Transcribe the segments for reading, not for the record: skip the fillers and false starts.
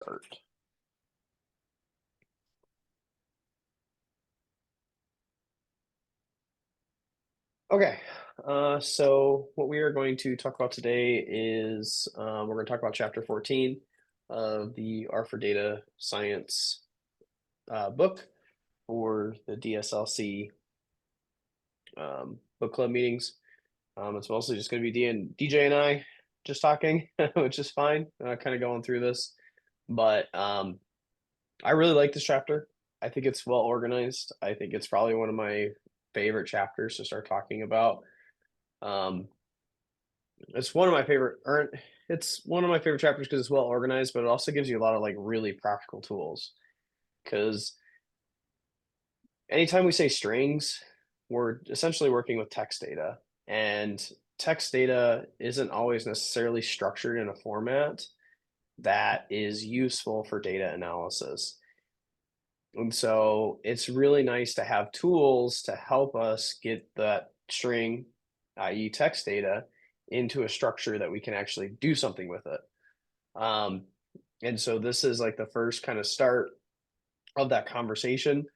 Start. Okay, so what we are going to talk about today is we're going to talk about chapter 14 of the R4Data Science book for the DSLC book club meetings. It's mostly just going to be DJ and I just talking, which is fine, kind of going through this. But I really like this chapter. I think it's well organized. I think it's probably one of my favorite chapters to start talking about. It's one of my favorite, or it's one of my favorite chapters because it's well organized, but it also gives you a lot of like really practical tools. Because anytime we say strings, we're essentially working with text data, and text data isn't always necessarily structured in a format that is useful for data analysis. And so it's really nice to have tools to help us get that string, i.e. text data, into a structure that we can actually do something with it. And so this is like the first kind of start of that conversation.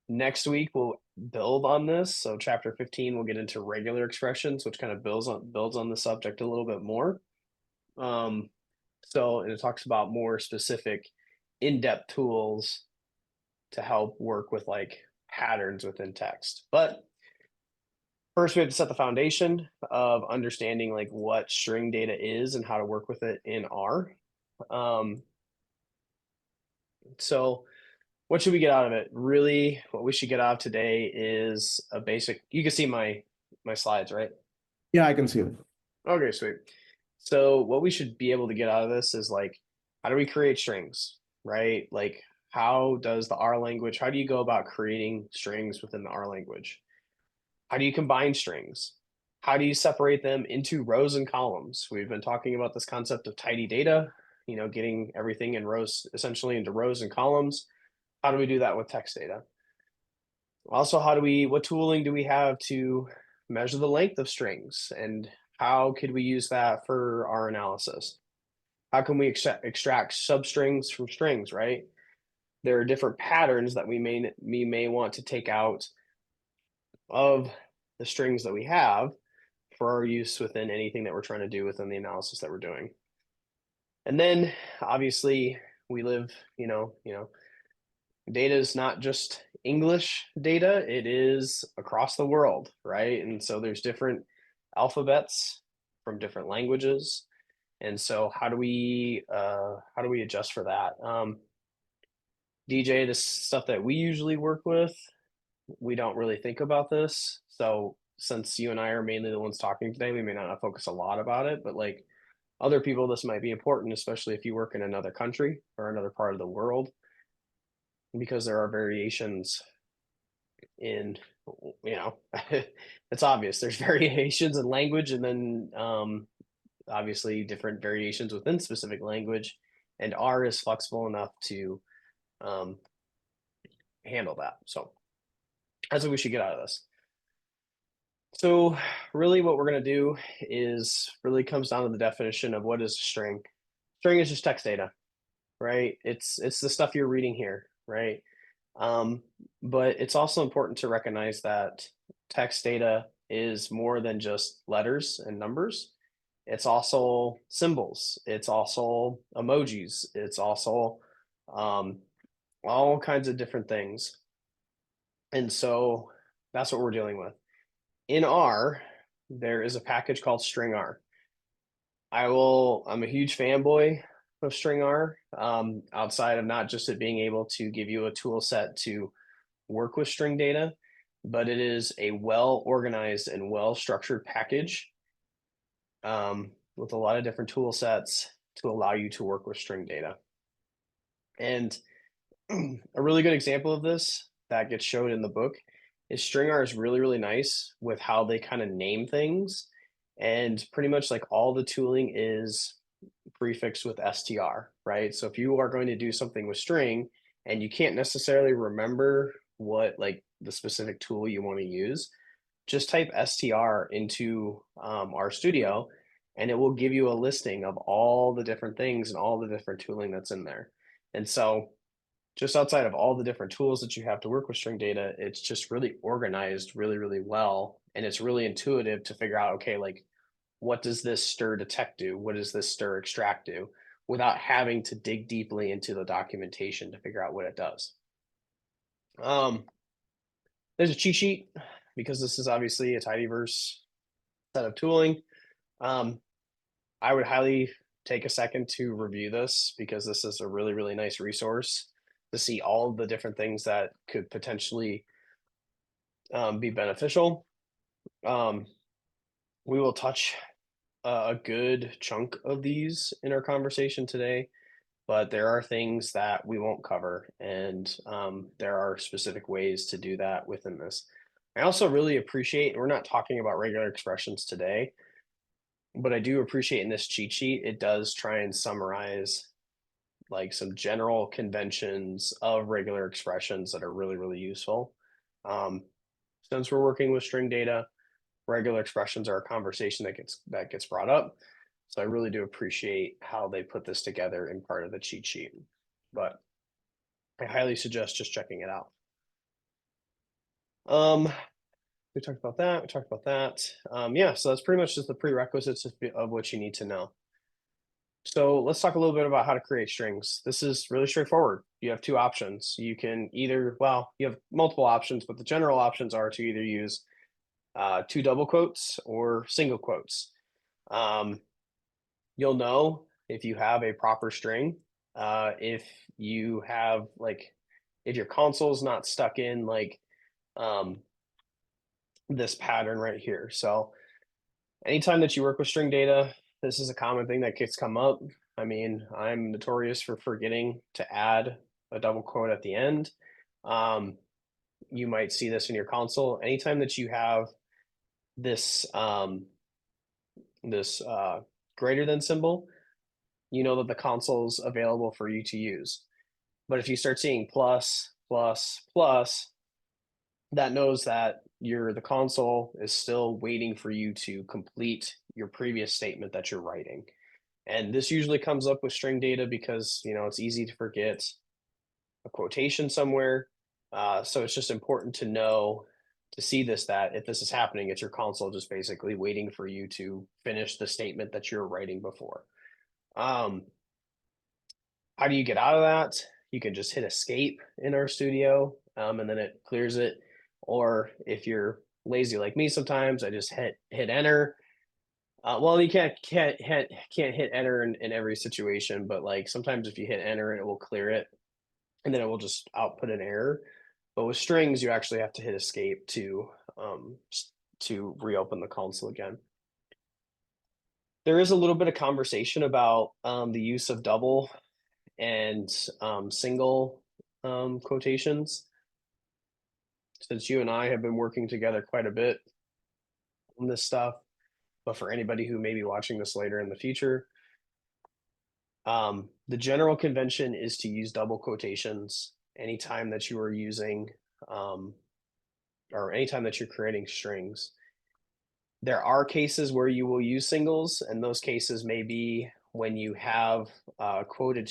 Next week we'll build on this. So chapter 15 we'll get into regular expressions, which kind of builds on the subject a little bit more. So and it talks about more specific in-depth tools to help work with like patterns within text. But first we have to set the foundation of understanding like what string data is and how to work with it in R. So what should we get out of it? Really, what we should get out of today is a basic, you can see my slides, right? Yeah, I can see it. Okay, sweet. So what we should be able to get out of this is like, how do we create strings, right? Like how does the R language, how do you go about creating strings within the R language? How do you combine strings? How do you separate them into rows and columns? We've been talking about this concept of tidy data, getting everything in rows, essentially into rows and columns. How do we do that with text data? Also, what tooling do we have to measure the length of strings, and how could we use that for our analysis? How can we extract substrings from strings, right? There are different patterns that we may want to take out of the strings that we have for our use within anything that we're trying to do within the analysis that we're doing. And then obviously we live, data is not just English data, it is across the world, right? And so there's different alphabets from different languages. And so how do we adjust for that? DJ, this stuff that we usually work with, we don't really think about this. So since you and I are mainly the ones talking today, we may not focus a lot about it, but like other people, this might be important, especially if you work in another country or another part of the world, because there are variations in, it's obvious there's variations in language, and then obviously different variations within specific language, and R is flexible enough to handle that. So that's what we should get out of this. So really what we're going to do is really comes down to the definition of what is a string. String is just text data, right? It's the stuff you're reading here, right? But it's also important to recognize that text data is more than just letters and numbers. It's also symbols. It's also emojis. It's also all kinds of different things. And so that's what we're dealing with. In R, there is a package called string R. I'm a huge fanboy of string R, outside of not just it being able to give you a tool set to work with string data, but it is a well organized and well structured package with a lot of different tool sets to allow you to work with string data. And a really good example of this that gets showed in the book is string R is really, really nice with how they kind of name things. And pretty much like all the tooling is prefixed with str, right? So if you are going to do something with string and you can't necessarily remember what like the specific tool you want to use, just type str into RStudio and it will give you a listing of all the different things and all the different tooling that's in there. And so just outside of all the different tools that you have to work with string data, it's just really organized really, really well. And it's really intuitive to figure out, okay, like, what does this stir detect do? What does this stir extract do? Without having to dig deeply into the documentation to figure out what it does. There's a cheat sheet because this is obviously a tidyverse set of tooling. I would highly take a second to review this because this is a really, really nice resource to see all the different things that could potentially be beneficial. We will touch a good chunk of these in our conversation today, but there are things that we won't cover, and there are specific ways to do that within this. I also really appreciate, we're not talking about regular expressions today, but I do appreciate in this cheat sheet, it does try and summarize like some general conventions of regular expressions that are really, really useful. Since we're working with string data, regular expressions are a conversation that gets brought up. So I really do appreciate how they put this together in part of the cheat sheet. But I highly suggest just checking it out. We talked about that. We talked about that. Yeah, so that's pretty much just the prerequisites of what you need to know. So let's talk a little bit about how to create strings. This is really straightforward. You have two options. You can either, well, you have multiple options, but the general options are to either use two double quotes or single quotes. You'll know if you have a proper string, if you have like, if your console is not stuck in like this pattern right here. So anytime that you work with string data, this is a common thing that gets come up. I mean, I'm notorious for forgetting to add a double quote at the end. You might see this in your console. Anytime that you have this greater than symbol, you know that the console is available for you to use. But if you start seeing plus, plus, plus, that knows that the console is still waiting for you to complete your previous statement that you're writing. And this usually comes up with string data because, you know, it's easy to forget a quotation somewhere. So it's just important to know, to see this, that if this is happening, it's your console just basically waiting for you to finish the statement that you're writing before. How do you get out of that? You can just hit escape in RStudio, and then it clears it. Or if you're lazy like me sometimes, I just hit enter. Well, you can't hit enter in every situation, but like sometimes if you hit enter, it will clear it, and then it will just output an error. But with strings, you actually have to hit escape to reopen the console again. There is a little bit of conversation about the use of double and single quotations. Since you and I have been working together quite a bit on this stuff, but for anybody who may be watching this later in the future, the general convention is to use double quotations anytime that you are using or anytime that you're creating strings. There are cases where you will use singles, and those cases may be when you have quoted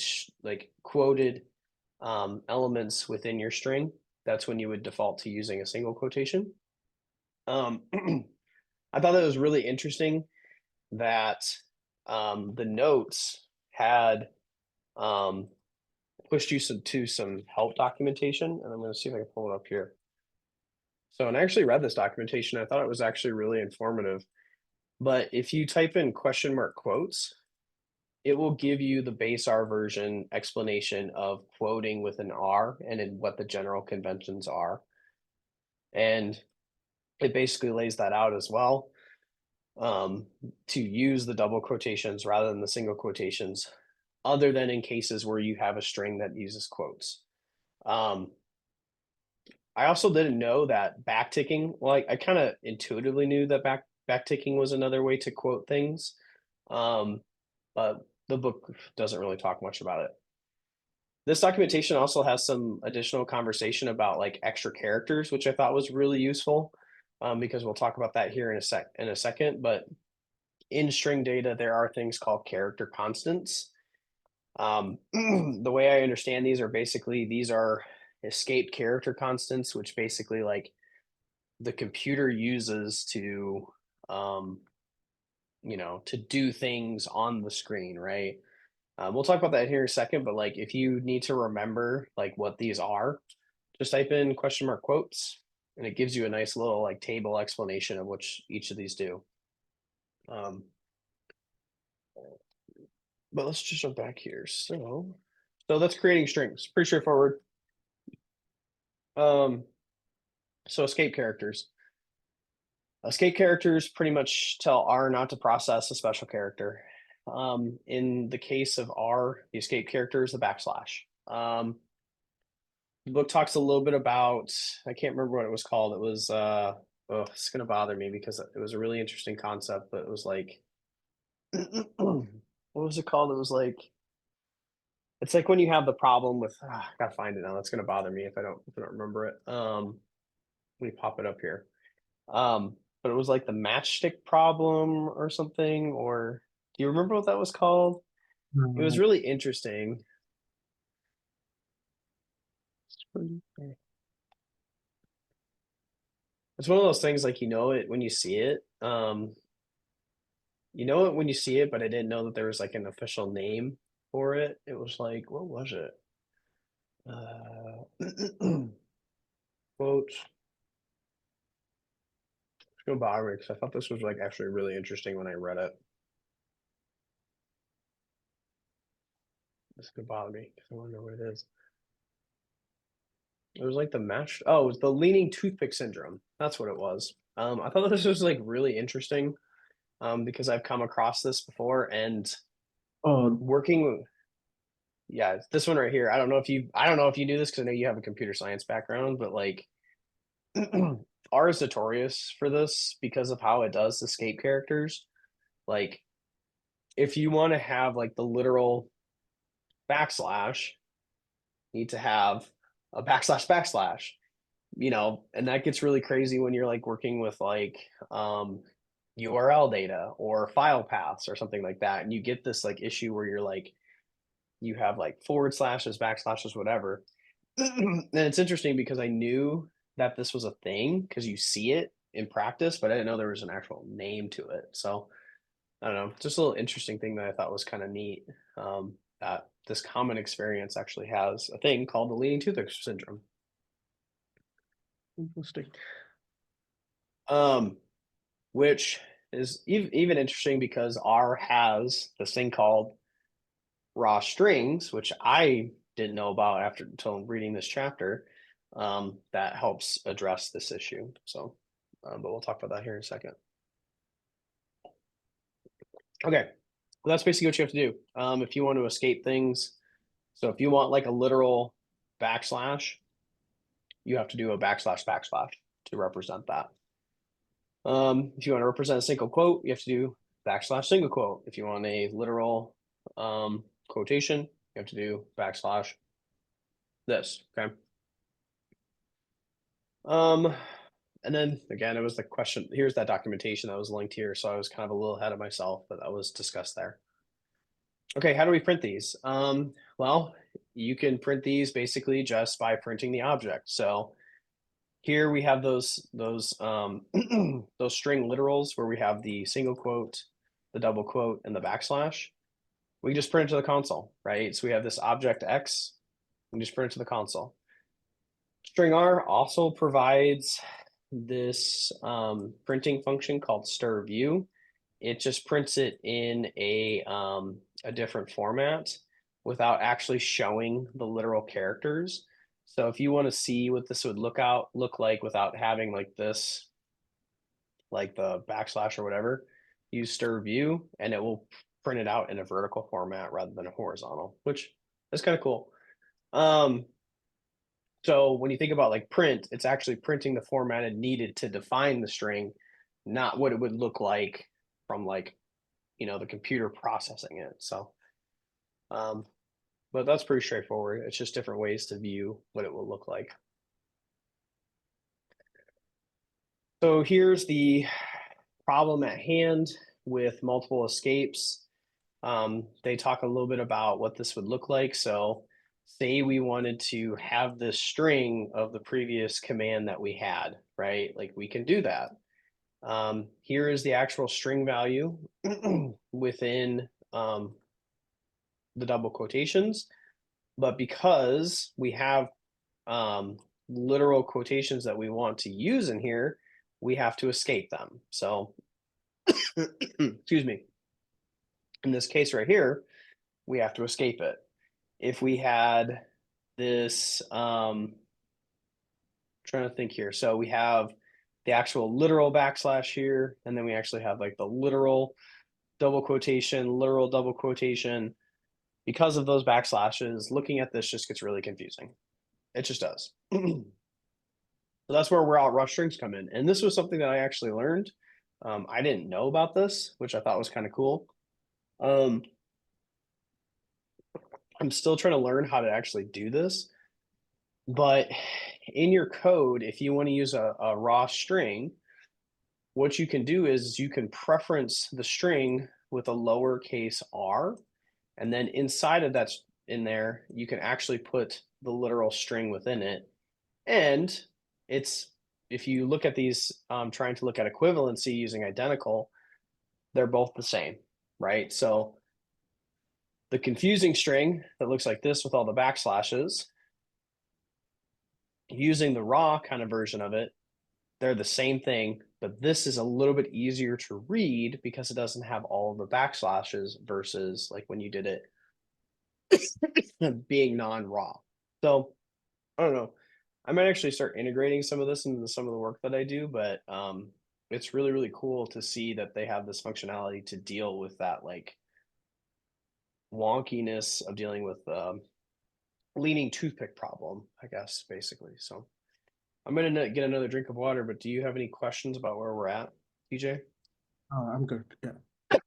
elements within your string. That's when you would default to using a single quotation. I thought that was really interesting that the notes had pushed you to some help documentation, and I'm going to see if I can pull it up here. So, and I actually read this documentation. I thought it was actually really informative. But if you type in question mark quotes, it will give you the base R version explanation of quoting with an R and in what the general conventions are. And it basically lays that out as well, to use the double quotations rather than the single quotations, other than in cases where you have a string that uses quotes. I also didn't know that backticking, well, I kind of intuitively knew that backticking was another way to quote things, but the book doesn't really talk much about it. This documentation also has some additional conversation about like extra characters, which I thought was really useful, because we'll talk about that here in a second. But in string data, there are things called character constants. The way I understand these are basically, these are escaped character constants, which basically like the computer uses to, to do things on the screen, right? We'll talk about that here in a second, but like if you need to remember like what these are, just type in question mark quotes and it gives you a nice little like table explanation of what each of these do. But let's just jump back here. So that's creating strings. Pretty straightforward. So escape characters. Escape characters pretty much tell R not to process a special character. In the case of R, the escape character is the backslash. The book talks a little bit about, I can't remember what it was called. It was, it's going to bother me because it was a really interesting concept, but it was like, what was it called? It was like, it's like when you have the problem with, I gotta find it now. That's going to bother me if I don't remember it. Let me pop it up here. But it was like the matchstick problem or something, or do you remember what that was called? It was really interesting. It's one of those things like, it when you see it. You know it when you see it, but I didn't know that there was like an official name for it. It was like, what was it? Quote. It's gonna bother me because I thought this was like actually really interesting when I read it. This could bother me because I want to know what it is. It was like the match. Oh, it was the leaning toothpick syndrome. That's what it was. I thought this was like really interesting, because I've come across this before and working. Yeah, this one right here. I don't know if you knew this because I know you have a computer science background, but like R is notorious for this because of how it does escape characters. Like if you want to have like the literal backslash, you need to have a backslash, and that gets really crazy when you're like working with like URL data or file paths or something like that. And you get this like issue where you're like, you have like forward slashes, backslashes, whatever. And it's interesting because I knew that this was a thing because you see it in practice, but I didn't know there was an actual name to it. So I don't know, just a little interesting thing that I thought was kind of neat. That this common experience actually has a thing called the leaning toothpick syndrome. Interesting. Which is even interesting because R has this thing called raw strings, which I didn't know about until reading this chapter. That helps address this issue. So, but we'll talk about that here in a second. Okay, well, that's basically what you have to do if you want to escape things. So if you want like a literal backslash, you have to do a backslash to represent that. If you want to represent a single quote, you have to do backslash single quote. If you want a literal quotation, you have to do backslash this. Okay. And then again, it was the question. Here's that documentation that was linked here. So I was kind of a little ahead of myself, but that was discussed there. Okay, how do we print these? Well, you can print these basically just by printing the object. So here we have those those string literals where we have the single quote, the double quote, and the backslash. We just print it to the console, right? So we have this object X, we just print it to the console. String R also provides this printing function called stir view. It just prints it in a different format without actually showing the literal characters. So if you want to see what this would look like without having like this, like the backslash or whatever, use stir view and it will print it out in a vertical format rather than a horizontal, which is kind of cool. So when you think about like print, it's actually printing the format needed to define the string, not what it would look like from like, the computer processing it. So, but that's pretty straightforward. It's just different ways to view what it will look like. So here's the problem at hand. with multiple escapes. They talk a little bit about what this would look like. So say we wanted to have this string of the previous command that we had, right? Like we can do that. Here is the actual string value within the double quotations. But because we have literal quotations that we want to use in here, we have to escape them. So, excuse me. In this case right here, we have to escape it. If we had this, trying to think here. So we have the actual literal backslash here, and then we actually have like the literal double quotation, literal double quotation. Because of those backslashes, looking at this just gets really confusing. It just does. So that's where route rough strings come in. And this was something that I actually learned. I didn't know about this, which I thought was kind of cool. I'm still trying to learn how to actually do this. But in your code, if you want to use a raw string, what you can do is you can preference the string with a lowercase r. And then inside of that in there, you can actually put the literal string within it. And it's, if you look at these, trying to look at equivalency using identical, they're both the same, right? So the confusing string that looks like this with all the backslashes, using the raw kind of version of it, they're the same thing, but this is a little bit easier to read because it doesn't have all of the backslashes versus like when you did it being non-raw. So I don't know. I might actually start integrating some of this into some of the work that I do, but it's really, really cool to see that they have this functionality to deal with that like wonkiness of dealing with leaning toothpick problem, I guess, basically. So I'm gonna get another drink of water, but do you have any questions about where we're at, TJ? I'm good. Yeah.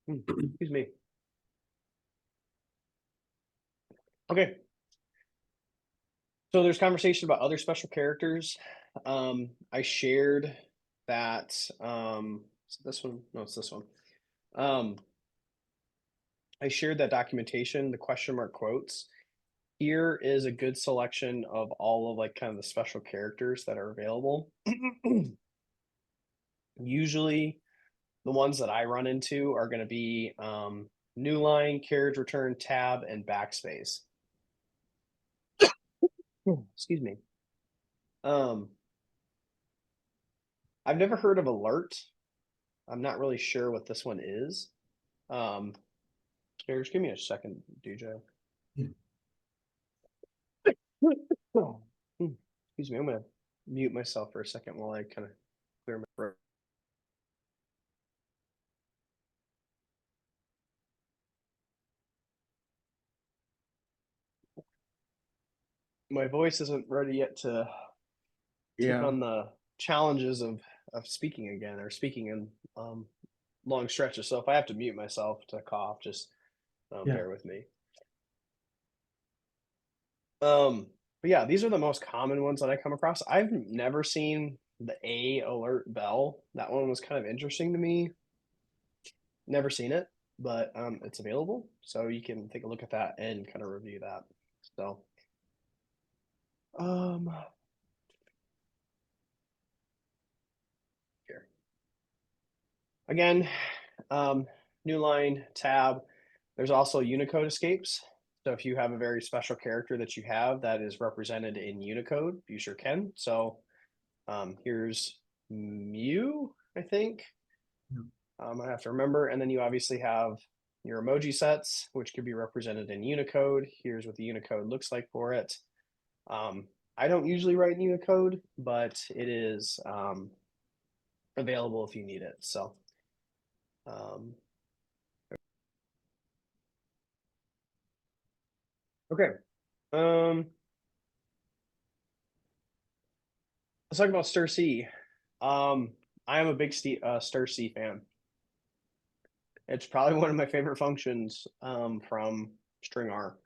Excuse me. Okay. So there's conversation about other special characters. I shared that this one. No, it's this one. I shared that documentation, the question mark quotes. Here is a good selection of all of like kind of the special characters that are available. Usually the ones that I run into are going to be new line, carriage return, tab, and backspace. Excuse me. I've never heard of alert. I'm not really sure what this one is. Here, just give me a second, DJ. Yeah. Excuse me, I'm gonna mute myself for a second while I kind of clear my throat. My voice isn't ready yet to take on the challenges of speaking again or speaking in long stretches. So if I have to mute myself to cough, just bear with me. But yeah, these are the most common ones that I come across. I've never seen the A alert bell. That one was kind of interesting to me. Never seen it, but it's available. So you can take a look at that and kind of review that. So here. Again, new line, tab. There's also Unicode escapes. So if you have a very special character that you have that is represented in Unicode, you sure can. So here's Mew, I think. I have to remember. And then you obviously have your emoji sets, which could be represented in Unicode. Here's what the Unicode looks like for it. I don't usually write in Unicode, but it is available if you need it. So okay. Let's talk about stir C. I am a big stir C fan. It's probably one of my favorite functions from string R.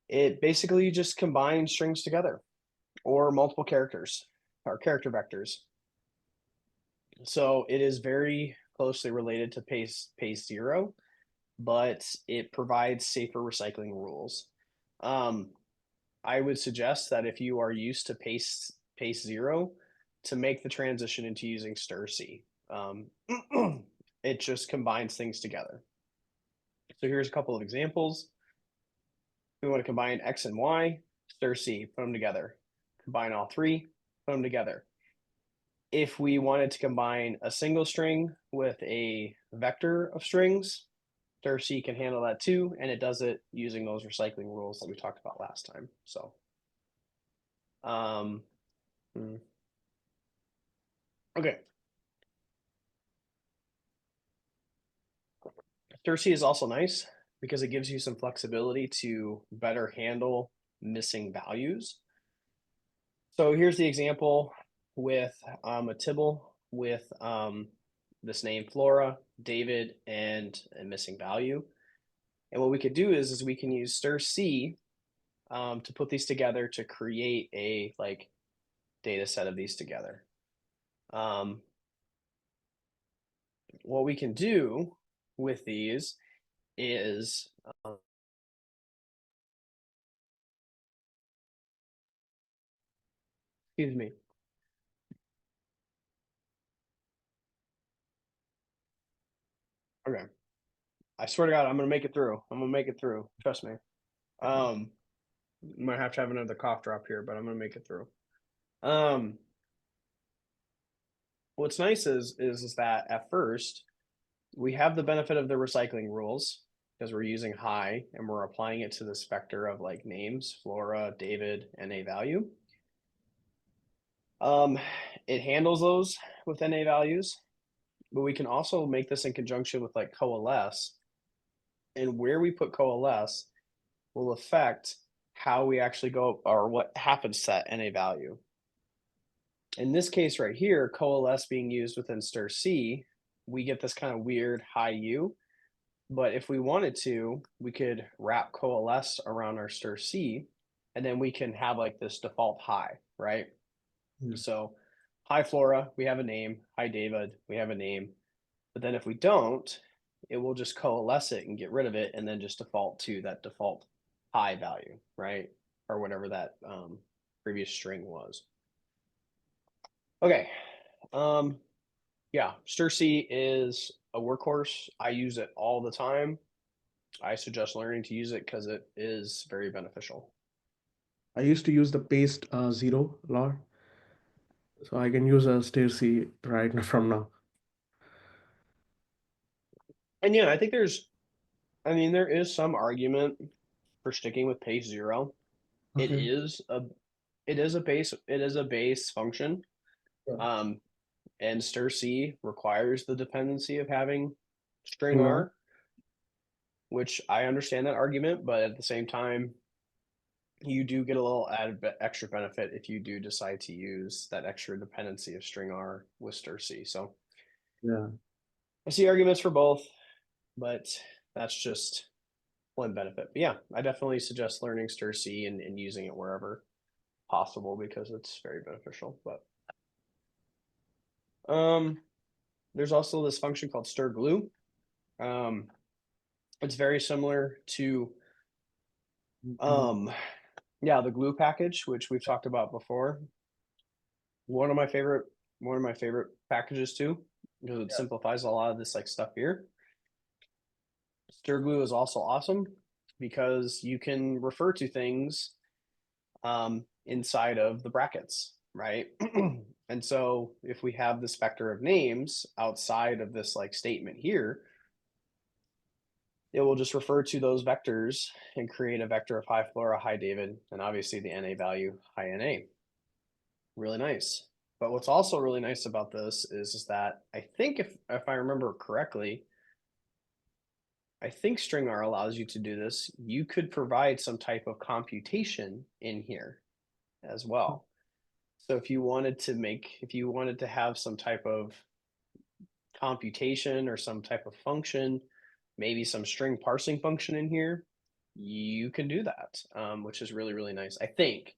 It basically just combines strings together or multiple characters or character vectors. So it is very closely related to pace zero, but it provides safer recycling rules. I would suggest that if you are used to pace zero, to make the transition into using stir C. It just combines things together. So here's a couple of examples. We want to combine X and Y, stir C, put them together. Combine all three, put them together. If we wanted to combine a single string with a vector of strings, stir C can handle that too, and it does it using those recycling rules that we talked about last time. So, okay. Stir C is also nice because it gives you some flexibility to better handle missing values. So here's the example with a tibble with this name Flora, David, and a missing value. And what we could do is we can use stir C to put these together to create a like data set of these together. What we can do with these is excuse me. Okay. I swear to God, I'm gonna make it through. I'm gonna make it through. Trust me. Might have to have another cough drop here, but I'm gonna make it through. What's nice is that at first we have the benefit of the recycling rules because we're using high and we're applying it to this vector of like names, Flora, David, and a value. It handles those with NA values, but we can also make this in conjunction with like coalesce, and where we put coalesce will affect how we actually go or what happens to that NA value. In this case right here, coalesce being used within stir C, we get this kind of weird high U. But if we wanted to, we could wrap coalesce around our stir C, and then we can have like this default high, right? Yeah. So hi Flora, we have a name. Hi David, we have a name. But then if we don't, it will just coalesce it and get rid of it and then just default to that default high value, right? Or whatever that previous string was. Okay. Yeah, stir C is a workhorse. I use it all the time. I suggest learning to use it because it is very beneficial. I used to use the paste zero a lot, so I can use a stir C right from now. And yeah, I think there is some argument for sticking with pace zero. Okay. It is a base function. Yeah. And stir C requires the dependency of having string String R. R, which I understand that argument, but at the same time, you do get a little added extra benefit if you do decide to use that extra dependency of string R with stir C. So Yeah. I see arguments for both, but that's just one benefit. But yeah, I definitely suggest learning stir C and using it wherever possible because it's very beneficial. But there's also this function called stir glue. It's very similar to yeah, the glue package, which we've talked about before. One of my favorite packages too, because it simplifies a lot of this like stuff here. Stir glue is also awesome because you can refer to things inside of the brackets, right? And so if we have this vector of names outside of this like statement here, it will just refer to those vectors and create a vector of hi Flora, hi David, and obviously the NA value, hi NA. Really nice. But what's also really nice about this is that I think if I remember correctly, I think string R allows you to do this. You could provide some type of computation in here as well. So if you wanted to have some type of computation or some type of function, maybe some string parsing function in here, you can do that, which is really, really nice. I think.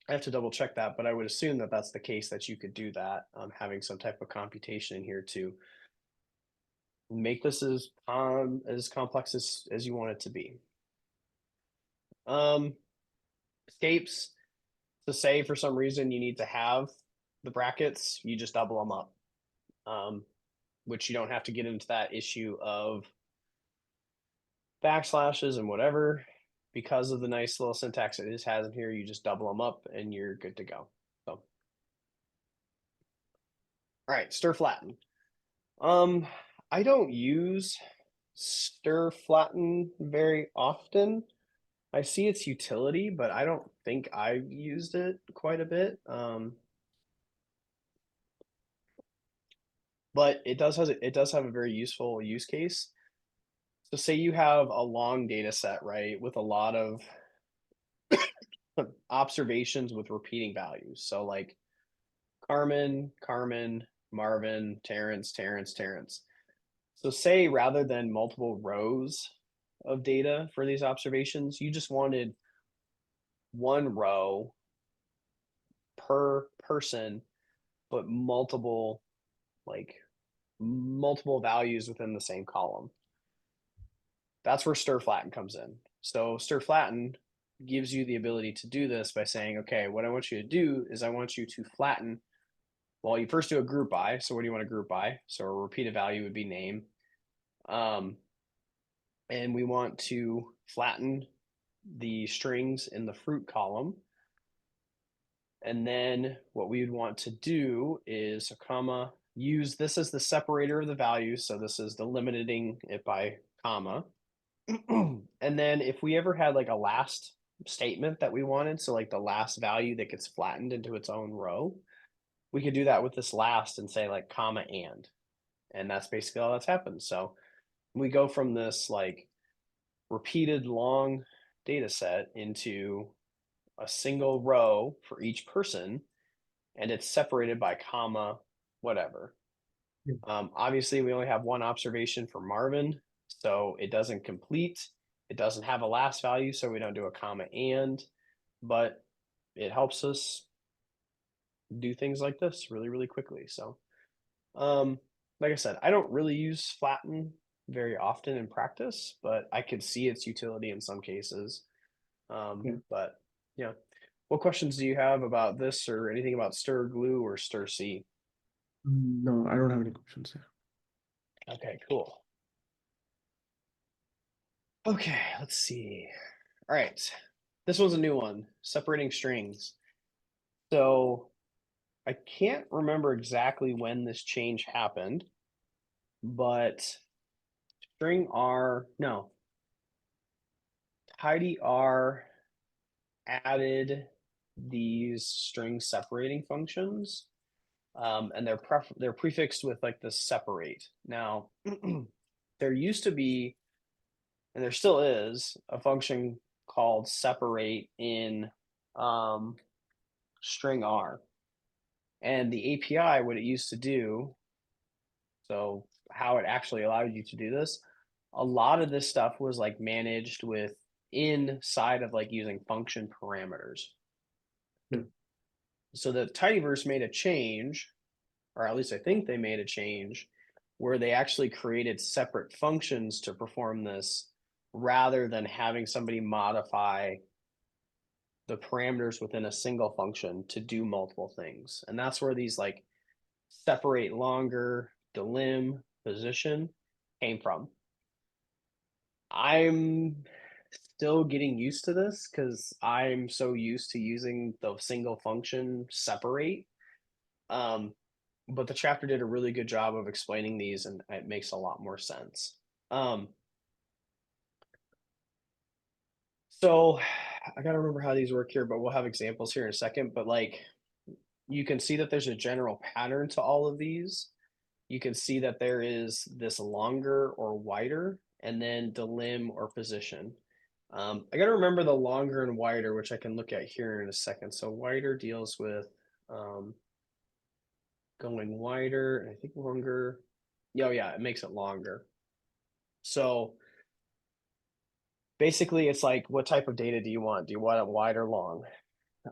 I have to double check that, but I would assume that that's the case, that you could do that, having some type of computation in here to make this as complex as you want it to be. Escapes, to say for some reason you need to have the brackets, you just double them up, which you don't have to get into that issue of backslashes and whatever. Because of the nice little syntax it has in here, you just double them up and you're good to go. So, all right, stir flatten. I don't use stir flatten very often. I see its utility, but I don't think I've used it quite a bit. But it does have a very useful use case. So say you have a long data set, right, with a lot of observations with repeating values. So like Carmen, Marvin, Terrence. So say rather than multiple rows of data for these observations, you just wanted one row per person, but multiple values within the same column. That's where stir flatten comes in. So stir flatten gives you the ability to do this by saying, okay, what I want you to do is I want you to flatten. Well, you first do a group by. So what do you want to group by? So a repeated value would be name. And we want to flatten the strings in the fruit column. And then what we would want to do is a comma, use this as the separator of the values. So this is delimiting it by comma. And then if we ever had like a last statement that we wanted, so like the last value that gets flattened into its own row, we could do that with this last and say like comma and that's basically all that's happened. So we go from this like repeated long data set into a single row for each person, and it's separated by comma whatever. Obviously we only have one observation for Marvin, so it doesn't complete. It doesn't have a last value, so we don't do a comma but it helps us do things like this really, really quickly. So, like I said, I don't really use flatten very often in practice, but I could see its utility in some cases. But yeah, what questions do you have about this or anything about stir glue or stir C? No, I don't have any questions there. Okay, cool. Okay, let's see. All right, this one's a new one, separating strings. So I can't remember exactly when this change happened, but tidyr added these string separating functions, and they're prefixed with like the separate. Now, there used to be, and there still is, a function called separate in string R. And the API, what it used to do, so how it actually allowed you to do this, a lot of this stuff was like managed with inside of like using function parameters. So the tidyverse made a change, or at least I think they made a change, where they actually created separate functions to perform this rather than having somebody modify the parameters within a single function to do multiple things. And that's where these like separate longer, delim, position came from. I'm still getting used to this because I'm so used to using the single function separate. But the chapter did a really good job of explaining these, and it makes a lot more sense. So I gotta remember how these work here, but we'll have examples here in a second. But like, you can see that there's a general pattern to all of these. You can see that there is this longer or wider, and then delim or position. I got to remember the longer and wider, which I can look at here in a second. So wider deals with going wider, and I think longer. Oh yeah, it makes it longer. So basically, it's like, what type of data do you want? Do you want it wide or long?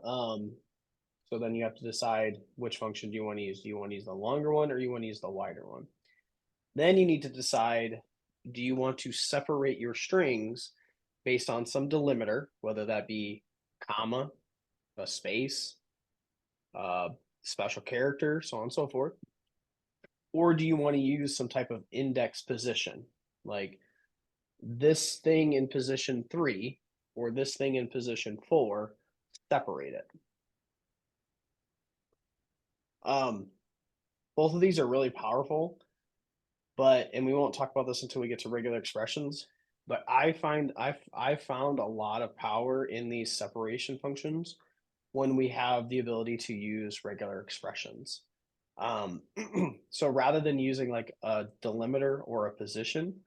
So then you have to decide which function do you want to use. Do you want to use the longer one or you want to use the wider one? Then you need to decide, do you want to separate your strings based on some delimiter, whether that be comma, a space, special character, so on and so forth? Or do you want to use some type of index position, like this thing in position 3 or this thing in position 4, separate it? Both of these are really powerful, and we won't talk about this until we get to regular expressions, but I found a lot of power in these separation functions when we have the ability to use regular expressions. So rather than using like a delimiter or a position,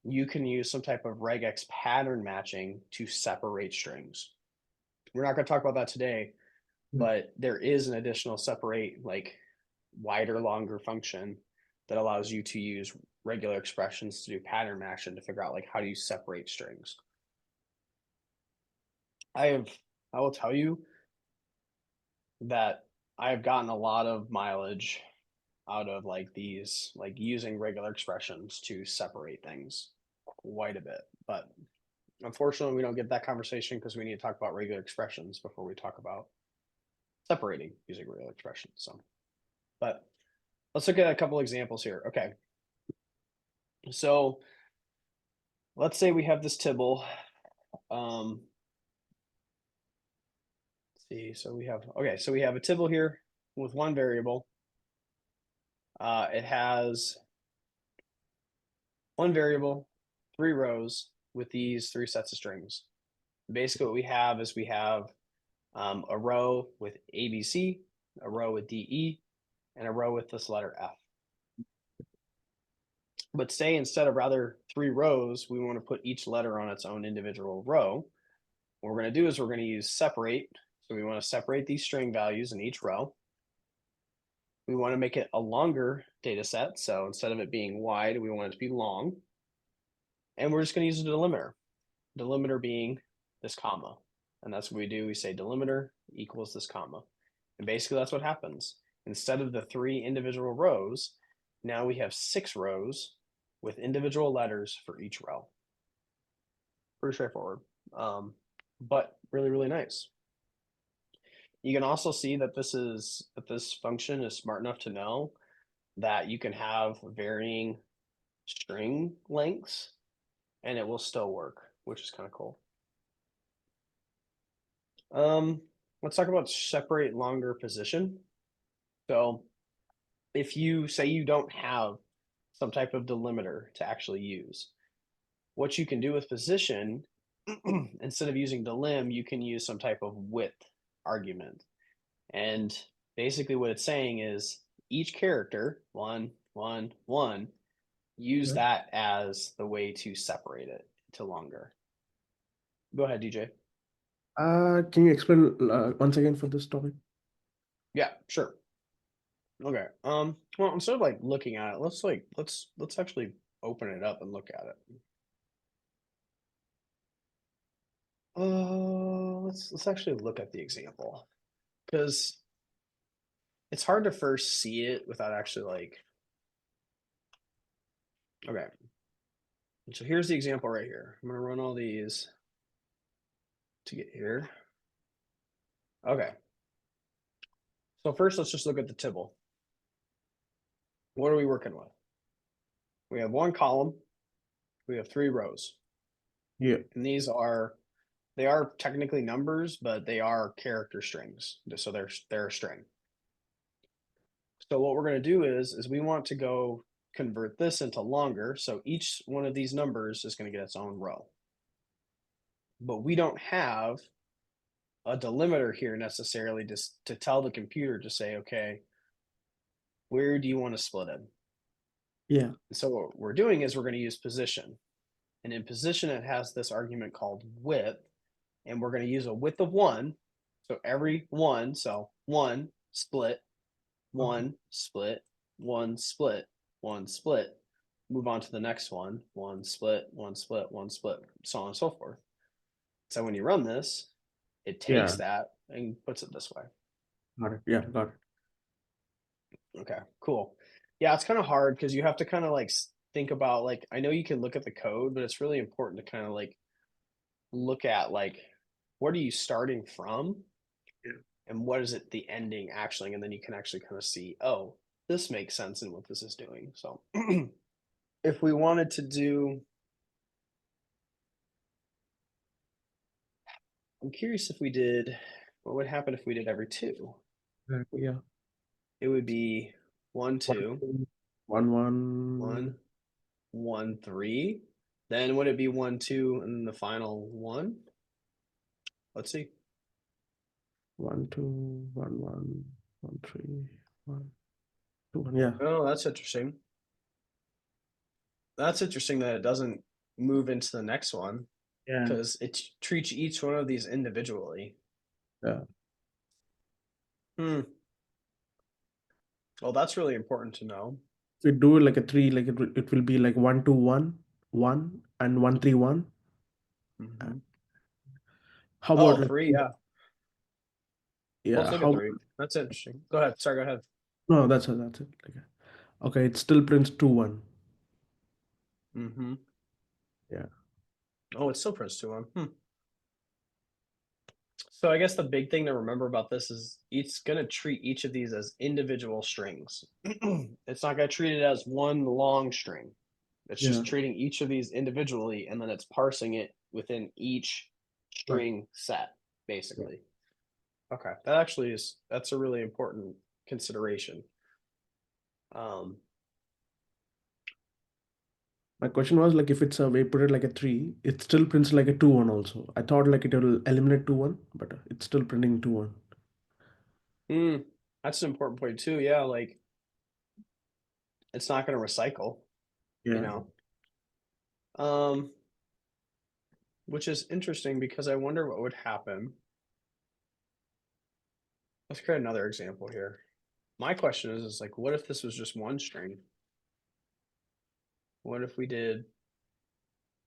you can use some type of regex pattern matching to separate strings. We're not going to talk about that today, but there is an additional separate, like wider, longer function that allows you to use regular expressions to do pattern matching to figure out like how do you separate strings. I will tell you that I have gotten a lot of mileage out of like these, like using regular expressions to separate things quite a bit. But unfortunately, we don't get that conversation because we need to talk about regular expressions before we talk about separating using regular expressions. So, but let's look at a couple examples here. Okay. So let's say we have this tibble. Let's see. So we have, okay, so we have a tibble here with one variable. It has one variable, 3 rows with these 3 sets of strings. Basically, what we have is we have a row with ABC, a row with DE, and a row with this letter F. But say instead of rather 3 rows, we want to put each letter on its own individual row. What we're going to do is we're going to use separate. So we want to separate these string values in each row. We want to make it a longer data set. So instead of it being wide, we want it to be long. And we're just going to use a delimiter. Delimiter being this comma. And that's what we do. We say delimiter equals this comma. And basically that's what happens. Instead of the 3 individual rows, now we have 6 rows with individual letters for each row. Pretty straightforward, but really, really nice. You can also see that this function is smart enough to know that you can have varying string lengths and it will still work, which is kind of cool. Let's talk about separate longer position. So if you say you don't have some type of delimiter to actually use, what you can do with position, instead of using delim, you can use some type of width argument. And basically what it's saying is each character, 1, 1, 1, use that as the way to separate it to longer. Go ahead, DJ. Can you explain once again for this topic? Yeah, sure. Okay. Well, instead of like looking at it, let's actually open it up and look at it. Let's actually look at the example, because it's hard to first see it without actually like. Okay. So here's the example right here. I'm gonna run all these to get here. Okay. So first, let's just look at the tibble. What are we working with? We have 1 column. We have 3 rows. Yeah. And they are technically numbers, but they are character strings. So they're a string. So what we're going to do is we want to go convert this into longer. So each one of these numbers is going to get its own row. But we don't have a delimiter here necessarily just to tell the computer to say, okay, where do you want to split it? Yeah. So what we're doing is we're going to use position. And in position, it has this argument called width. And we're going to use a width of 1. So every 1, so 1 split, 1 split, 1 split, 1 split. Move on to the next one, 1 split, 1 split, 1 split, so on and so forth. So when you run this, it takes that and puts it this way. Got it. Yeah, got it. Okay, cool. Yeah, it's kind of hard because you have to kind of like think about like I know you can look at the code, but it's really important to kind of like look at like what are you starting from Yeah. and what is it the ending actually, and then you can actually kind of see, oh, this makes sense in what this is doing. So if we wanted to do, I'm curious if we did, what would happen if we did every two? Yeah. It would be 1, 2, 1, 1, 1, 3. Then would it be 1, 2, and the final one? Let's see. 1, 2, 1, 1, 1, 3, 1, 2, 1. Yeah. Oh, that's interesting. That's interesting that it doesn't move into the next one Yeah. because it treats each one of these individually. Yeah. Hmm. Well, that's really important to know. If we do it like a 3, like it will be like 1, 2, 1, 1, and 1, 3, 1. Mm-hmm. How Oh, about 3, yeah. yeah? Let's look at 3. That's interesting. Go ahead. Sorry, go ahead. No, that's it. That's it. Okay, it still prints 2, 1. Mm-hmm. Yeah. Oh, it still prints 2, 1. So I guess the big thing to remember about this is it's going to treat each of these as individual strings. It's not going to treat it as one long string. It's Yeah. just treating each of these individually, and then it's parsing it within each string set, basically. Okay, that actually that's a really important consideration. My question was like if it's a we put it like a 3, it still prints like a 2, 1 also. I thought like it will eliminate 2, 1, but it's still printing 2, 1. That's an important point too. Yeah, like it's not going to recycle, you Yeah. know. Which is interesting because I wonder what would happen. Let's create another example here. My question is like, what if this was just one string? What if we did,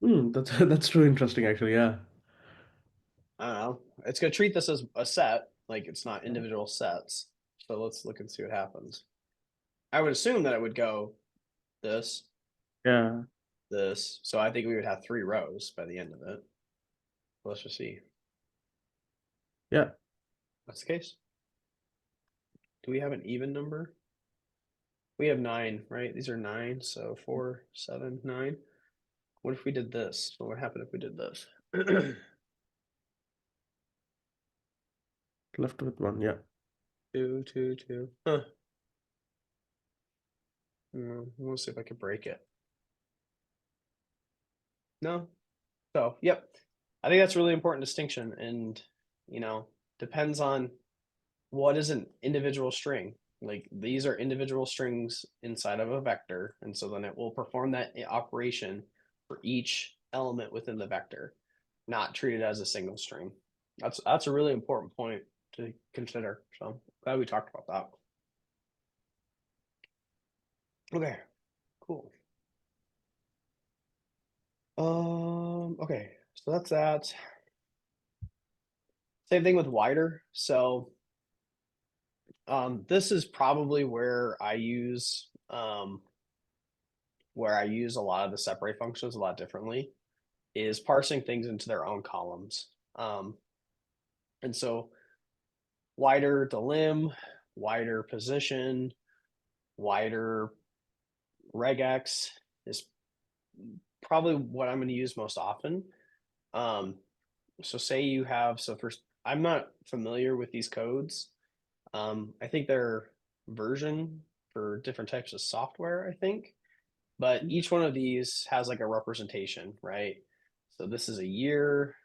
That's that's true interesting actually. Yeah. I don't know, it's going to treat this as a set, like it's not individual sets. So let's look and see what happens. I would assume that it would go this, Yeah. this. So I think we would have 3 rows by the end of it. Let's just see. Yeah. That's the case. Do we have an even number? We have 9, right? These are 9. So 4, 7, 9. What if we did this? What would happen if we did this? Left with 1. Yeah. 2, 2, 2. Huh. We'll see if I can break it. No. So, yep. I think that's a really important distinction. And, depends on what is an individual string. Like these are individual strings inside of a vector. And so then it will perform that operation for each element within the vector, not treated as a single string. That's a really important point to consider. So glad we talked about that. Okay, cool. Okay, so that's that. Same thing with wider. So this is probably where I use a lot of the separate functions a lot differently, is parsing things into their own columns. And so wider delim, wider position, wider regex is probably what I'm going to use most often. So say you have, so first, I'm not familiar with these codes. I think they're version for different types of software, I think, but each one of these has like a representation, right? So this is a year,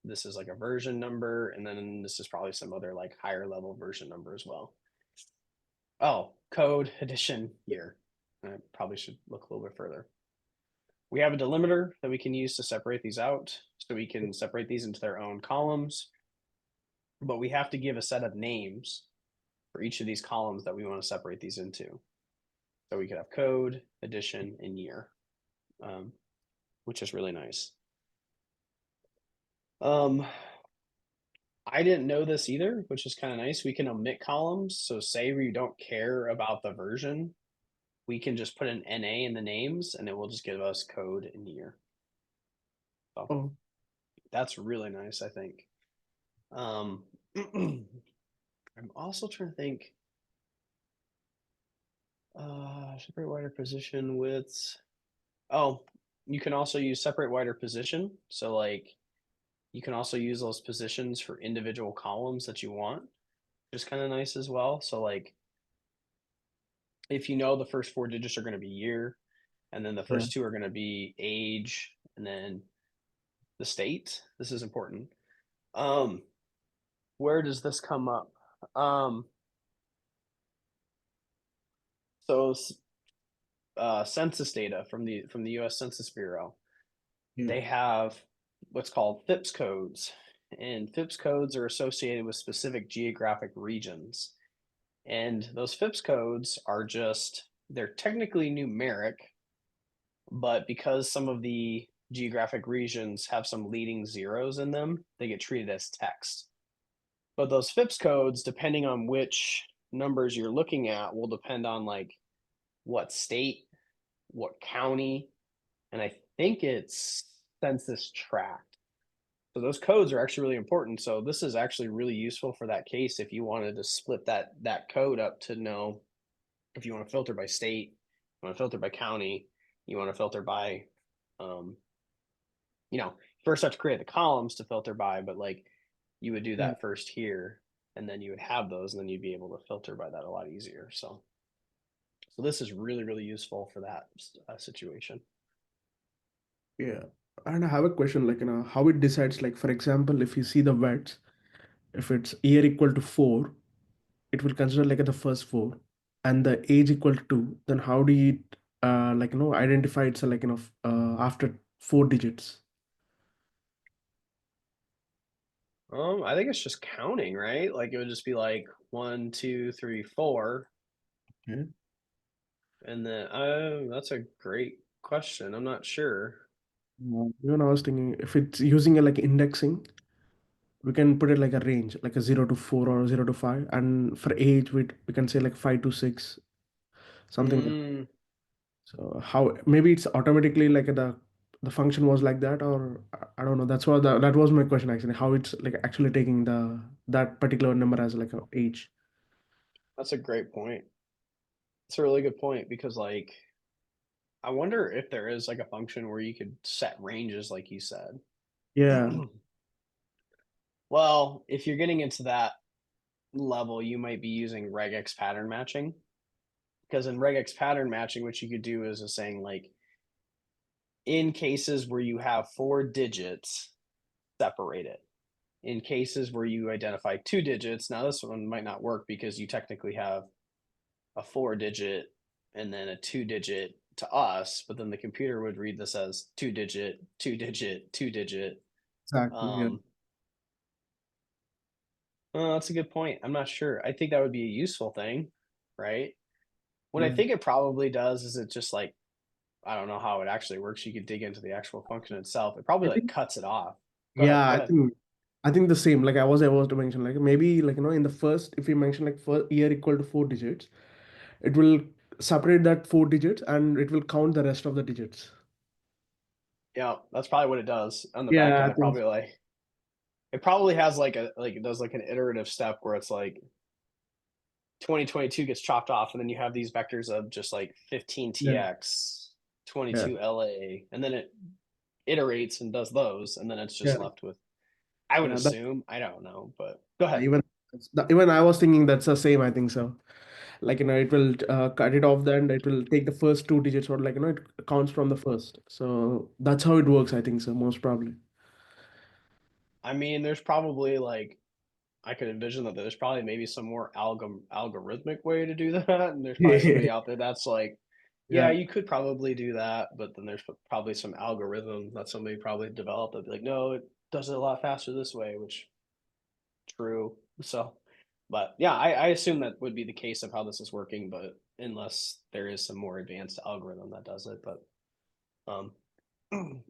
this is like a version number, and then this is probably some other like higher level version number as well. Oh, code, edition, year. I probably should look a little bit further. We have a delimiter that we can use to separate these out. So we can separate these into their own columns, but we have to give a set of names for each of these columns that we want to separate these into. So we could have code, edition, and year, which is really nice. I didn't know this either, which is kind of nice. We can omit columns. So say we don't care about the version, we can just put an NA in the names and it will just give us code and year. So Oh, that's really nice, I think. I'm also trying to think, separate wider position widths. Oh, you can also use separate wider position. So like you can also use those positions for individual columns that you want, which is kind of nice as well. So like if you know the first four digits are going to be year, and then the yeah. first two are going to be age, and then the state. This is important. Um, where does this come up? Um, so census data from the U.S. Census Bureau. Yeah. They have what's called FIPS codes, and FIPS codes are associated with specific geographic regions. And those FIPS codes are just they're technically numeric, but because some of the geographic regions have some leading zeros in them, they get treated as text. But those FIPS codes, depending on which numbers you're looking at, will depend on like what state, what county, and I think it's census tract. So those codes are actually really important. So this is actually really useful for that case if you wanted to split that code up to know if you want to filter by state, you want to filter by county, you want to filter by um, you know, first have to create the columns to filter by, but like you would do Yeah. that first here, and then you would have those, and then you'd be able to filter by that a lot easier. So this is really, really useful for that situation. Yeah. And I have a question, like, how it decides, like, for example, if you see the wets, if it's year equal to 4, it will consider like the first 4, and the age equal to 2, then how do you, identify it's like, after 4 digits? I think it's just counting, right? Like it would just be like 1, 2, 3, 4, Yeah. and then that's a great question. I'm not sure. Even I was thinking if it's using a like indexing, we can put it like a range, like a 0 to 4 or 0 to 5. And for age, we can say like 5 to 6, something like. Mm, So how maybe it's automatically like the function was like that, or I don't know. That's what that was my question actually. How it's like actually taking that particular number as like a age. that's a great point. It's a really good point because like I wonder if there is like a function where you could set ranges like you said. Yeah, Well, if you're getting into that level, you might be using regex pattern matching. Because in regex pattern matching, what you could do is saying like in cases where you have 4 digits, separate it. In cases where you identify 2 digits, now this one might not work because you technically have a 4 digit and then a 2 digit to us, but then the computer would read this as 2 digit, 2 digit, 2 digit. exactly. Yeah, Um, well, that's a good point. I'm not sure. I think that would be a useful thing, right? What I yeah. think it probably does is it just like I don't know how it actually works. You could dig into the actual function itself. It probably I like think cuts it off. Go ahead. yeah, Go I ahead. think I think the same. Like I was to mention, like maybe like in the first, if we mention like first year equal to 4 digits, it will separate that 4 digits and it will count the rest of the digits. Yeah, that's probably what it does on the back Yeah, end. I think. It probably has like a like it does like an iterative step where it's like 2022 gets chopped off, and then you have these vectors of just like Yeah, 15tx, yeah, 22la, and then it iterates and does those, and then it's just yeah, left with. I would yeah. That assume. I don't know, but go ahead. even I was thinking that's the same. I think so. Like it will cut it off. Then it will take the first 2 digits, or like it counts from the first. So that's how it works. I think so. Most probably. I mean, there's probably like I could envision that there's probably maybe some more algorithmic way to do that, and there's probably somebody out there that's like, yeah, Yeah. you could probably do that, but then there's probably some algorithm that somebody probably developed that'd be like, no, it does it a lot faster this way, which true. So, but yeah, I assume that would be the case of how this is working, but unless there is some more advanced algorithm that does it, but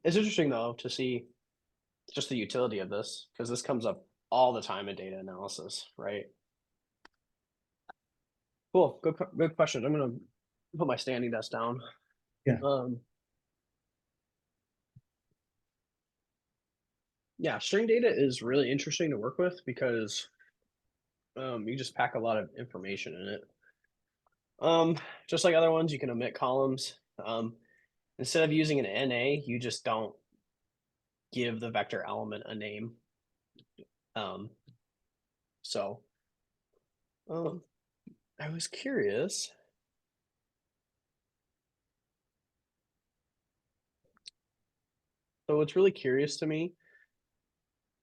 it's interesting though to see just the utility of this because this comes up all the time in data analysis, right? Cool. Good question. I'm gonna put my standing desk down. Yeah. Yeah, string data is really interesting to work with because you just pack a lot of information in it. Just like other ones, you can omit columns. Instead of using an NA, you just don't give the vector element a name. Um, so I was curious. So what's really curious to me,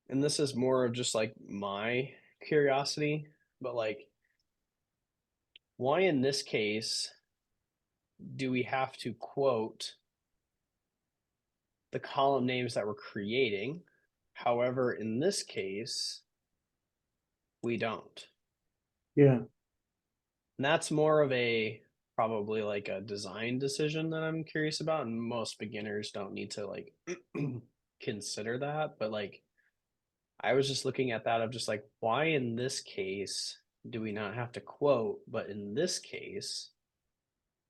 and this is more of just like my curiosity, but like, why in this case do we have to quote the column names that we're creating? However, in this case, we don't. Yeah. And that's more of a probably like a design decision that I'm curious about. And most beginners don't need to like consider that. But like, I was just looking at that of just like, why in this case do we not have to quote? But in this case,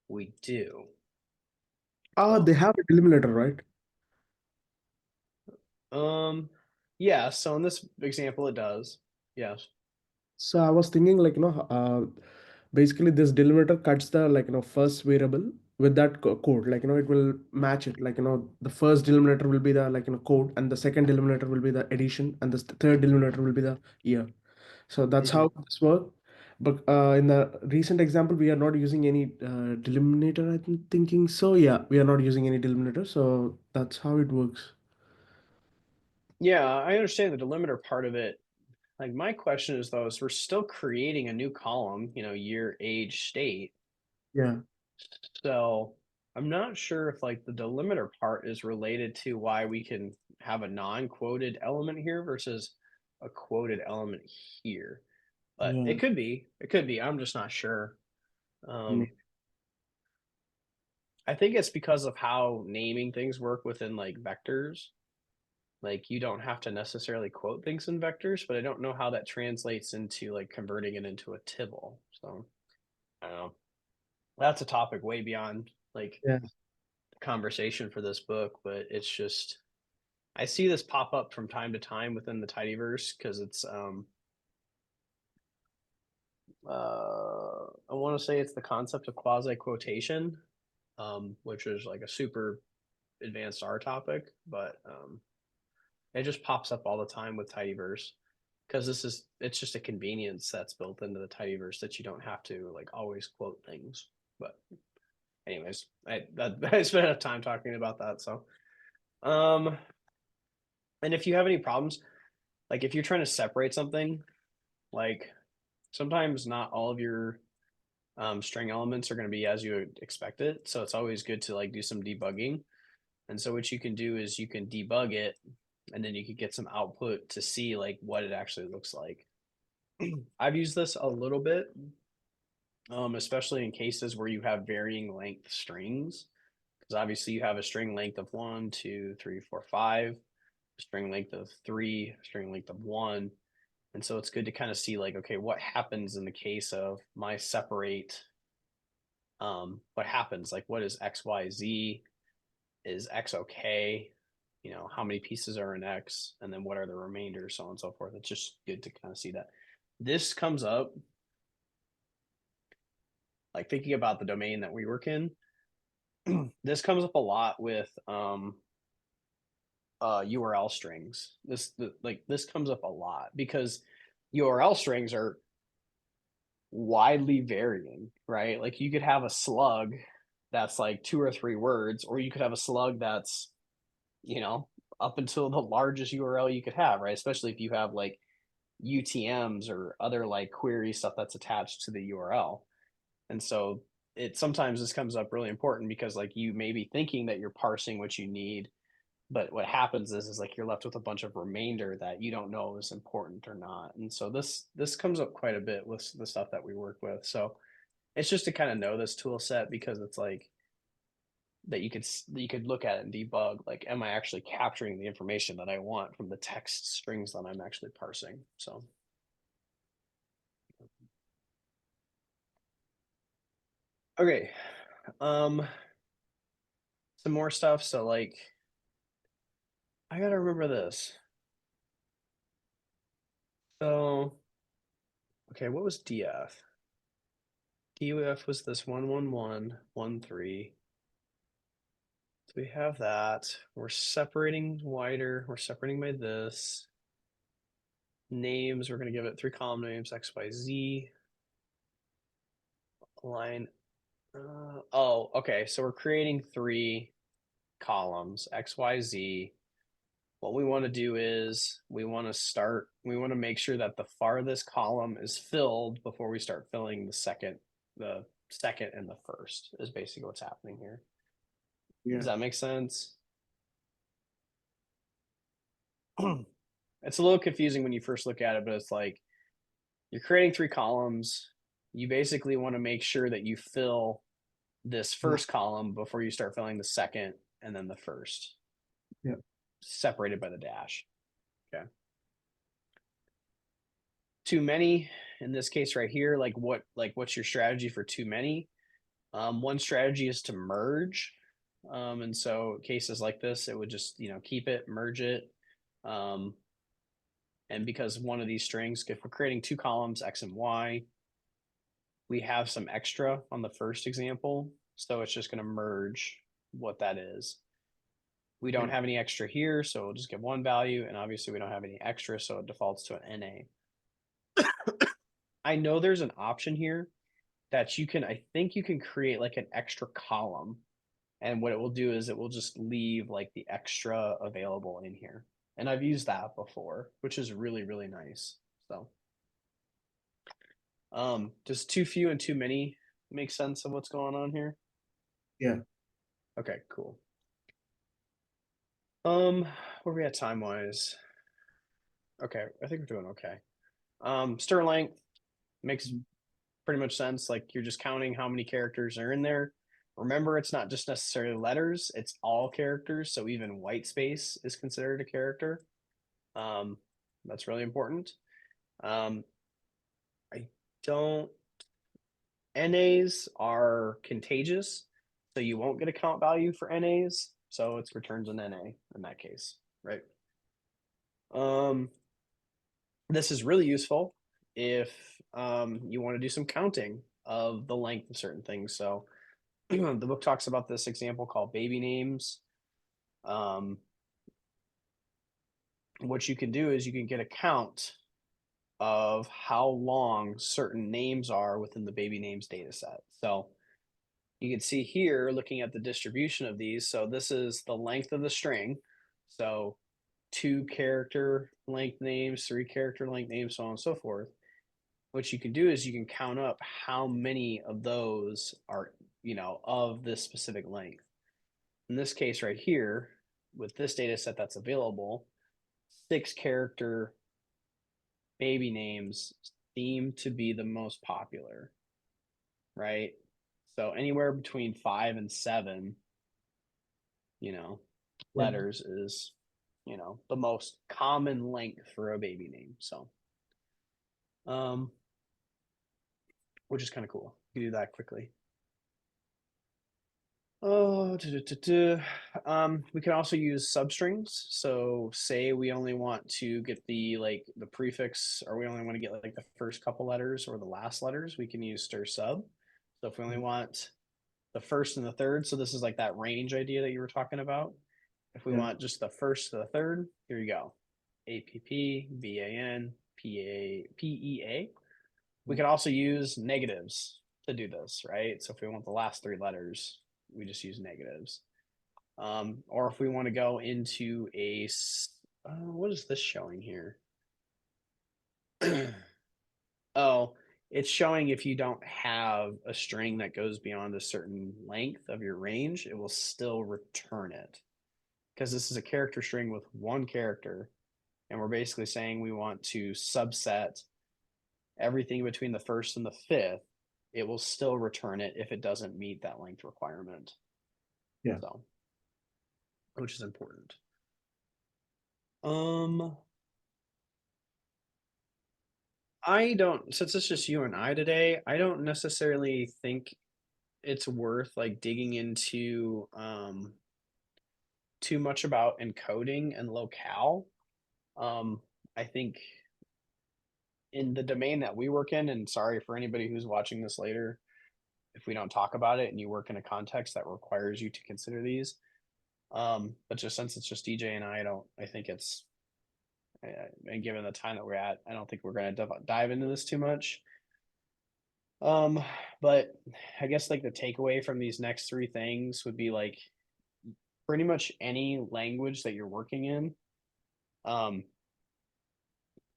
we do. So, They have a delimiter, right? yeah. So in this example, it does. Yes. So I was thinking like, basically this delimiter cuts the first variable with that code, it will match it, the first delimiter will be the code, and the second delimiter will be the addition, and the third delimiter will be the year. So that's Mhm. how this works. But in the recent example, we are not using any delimiter, I'm thinking. So yeah, we are not using any delimiter. So that's how it works. Yeah, I understand the delimiter part of it. Like my question is though, is we're still creating a new column, year, age, state. Yeah. So I'm not sure if like the delimiter part is related to why we can have a non-quoted element here versus a quoted element here. But Yeah. it could be. It could be. I'm just not sure. Um, I think it's because of how naming things work within like vectors. Like you don't have to necessarily quote things in vectors, but I don't know how that translates into like converting it into a tibble. So I don't know. That's a topic way beyond like Yeah. conversation for this book, but it's just I see this pop up from time to time within the tidyverse because it's I want to say it's the concept of quasi quotation, which is like a super advanced R topic, but it just pops up all the time with tidyverse because it's just a convenience that's built into the tidyverse that you don't have to like always quote things. But anyways, I spent enough time talking about that. So um and if you have any problems, like if you're trying to separate something, like sometimes not all of your string elements are going to be as you would expect it. So it's always good to like do some debugging. And so what you can do is you can debug it and then you can get some output to see like what it actually looks like. I've used this a little bit, especially in cases where you have varying length strings. Because obviously you have a string length of 1, 2, 3, 4, 5, a string length of 3, a string length of 1. And so it's good to kind of see like, okay, what happens in the case of my separate, what happens? Like what is X, Y, Z? Is X okay? How many pieces are in X? And then what are the remainders, so on and so forth. It's just good to kind of see that. This comes up, like thinking about the domain that we work in, this comes up a lot with URL strings. This comes up a lot because URL strings are widely varying, right? Like you could have a slug that's like 2 or 3 words, or you could have a slug that's, you know, up until the largest URL you could have, right? Especially if you have like UTMs or other like query stuff that's attached to the URL. And so it sometimes this comes up really important because like you may be thinking that you're parsing what you need, but what happens is like you're left with a bunch of remainder that you don't know is important or not. And so this comes up quite a bit with the stuff that we work with. So it's just to kind of know this tool set because it's like that you could look at and debug, like, am I actually capturing the information that I want from the text strings that I'm actually parsing? So okay, some more stuff. So like, I gotta remember this. So okay, what was DF? DF was this 11113. So we have that. We're separating wider. We're separating by this. Names, we're going to give it 3 column names, X, Y, Z. Line. Oh, okay. So we're creating 3 columns, X, Y, Z. What we want to do is we want to make sure that the farthest column is filled before we start filling the second and the first is basically what's happening here. Does that make sense? It's a little confusing when you first look at it, but it's like you're creating 3 columns. You basically want to make sure that you fill this first column before you start filling the second and then the first. Yeah. Separated by the dash. Okay. Too many in this case right here, what's your strategy for too many? One strategy is to merge. And so cases like this, it would just, keep it, merge it. And because one of these strings, if we're creating 2 columns, X and Y, we have some extra on the first example. So it's just going to merge what that is. We don't have any extra here, so we'll just give 1 value. And obviously we don't have any extra, so it defaults to an NA. I know there's an option here that I think you can create like an extra column. And what it will do is it will just leave like the extra available in here. And I've used that before, which is really, really nice. So does too few and too many make sense of what's going on here? Yeah. Okay, cool. Where we at time wise? Okay, I think we're doing okay. Stir length makes pretty much sense. Like you're just counting how many characters are in there. Remember, it's not just necessarily letters, it's all characters. So even white space is considered a character. That's really important. I don't NAs are contagious, so you won't get a count value for NAs. So it's returns an NA in that case, right? This is really useful if you want to do some counting of the length of certain things. So the book talks about this example called baby names. What you can do is you can get a count of how long certain names are within the baby names data set. So you can see here, looking at the distribution of these. So this is the length of the string. So 2 character length names, 3 character length names, so on and so forth. What you can do is you can count up how many of those are, of this specific length. In this case right here, with this data set that's available, 6 character baby names seem to be the most popular, right? So anywhere between 5 and 7, letters is, the most common length for a baby name. So, which is kind of cool. You do that quickly. Oh, we can also use substrings. So say we only want to get the prefix, or we only want to get like the first couple letters or the last letters, we can use stir sub. So if we only want the first and the third, so this is like that range idea that you were talking about. If we want just the first to the third, here you go. APP, BAN, PEA. We can also use negatives to do this, right? So if we want the last 3 letters, we just use negatives. Or if we want to go into what is this showing here? Oh, it's showing if you don't have a string that goes beyond a certain length of your range, it will still return it. Because this is a character string with 1 character, and we're basically saying we want to subset everything between the first and the 5th, it will still return it if it doesn't meet that length requirement. Yeah. So, which is important. Um, I don't, since it's just you and I today, I don't necessarily think it's worth like digging into too much about encoding and locale. Um, I think in the domain that we work in, and sorry for anybody who's watching this later, if we don't talk about it and you work in a context that requires you to consider these. But just since it's just DJ and I think it's, and given the time that we're at, I don't think we're going to dive into this too much. Um, but I guess like the takeaway from these next three things would be like pretty much any language that you're working in, um,